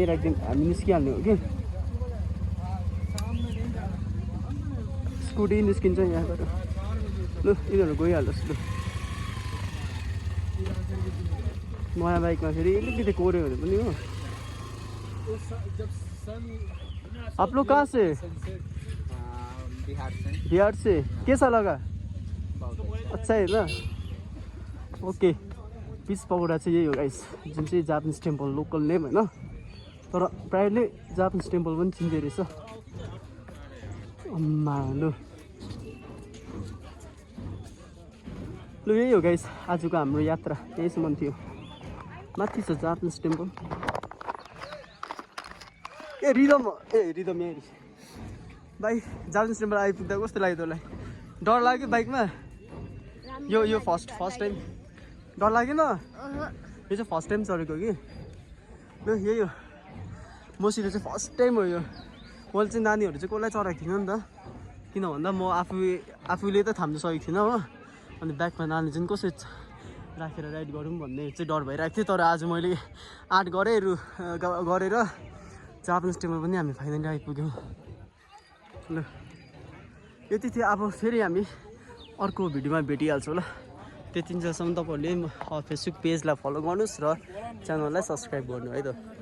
राखिदिउँ हामी निस्किहाल्ने हो कि स्कुटी निस्किन्छ यहाँबाट लु यिनीहरू गइहाल्नुहोस् लु नयाँ बाइकमा फेरि अलिकति कोर्यो भने पनि हो आप लोग कहाँ से बिहार से कैसा लगा अच्छा है ना ओके पिस पकौडा चाहिँ यही हो गाइस जुन चाहिँ जापानिज टेम्पल लोकल नेम होइन तर प्रायःले जापानिज टेम्पल पनि चिन्दै रहेछ अम्मा लु लु यही हो गाइस आजको हाम्रो यात्रा यहीसम्म थियो माथि छ जापानिज टेम्पल ए रिदम यही भाइ जापानिज टेम्पल आइपुग्दा कस्तो लाग्यो तँलाई डर लाग्यो बाइकमा यो फर्स्ट टाइम डर लागेन यो चाहिँ फर्स्ट टाइम चढेको कि ल यही हो मसित चाहिँ फर्स्ट टाइम हो यो मैले चाहिँ नानीहरू चाहिँ कसलाई चढाएको थिइनँ नि त किन भन्दा म आफूले त थाम्नु सकेको थिइनँ हो अनि ब्याकमा नानी चाहिँ कसरी राखेर राइड गरौँ भन्ने चाहिँ डर भइरहेको थियो तर आज मैले आँट गरेर जापानिज टेम्पल पनि हामी फाइनली आइपुग्यौँ ल यति थियो अब फेरि हामी अर्को भिडियोमा भेटिहाल्छौँ ल त्यतिन्जेलसम्म तपाईँहरूले फेसबुक पेजलाई फलो गर्नुहोस् र च्यानललाई सब्सक्राइब गर्नु है त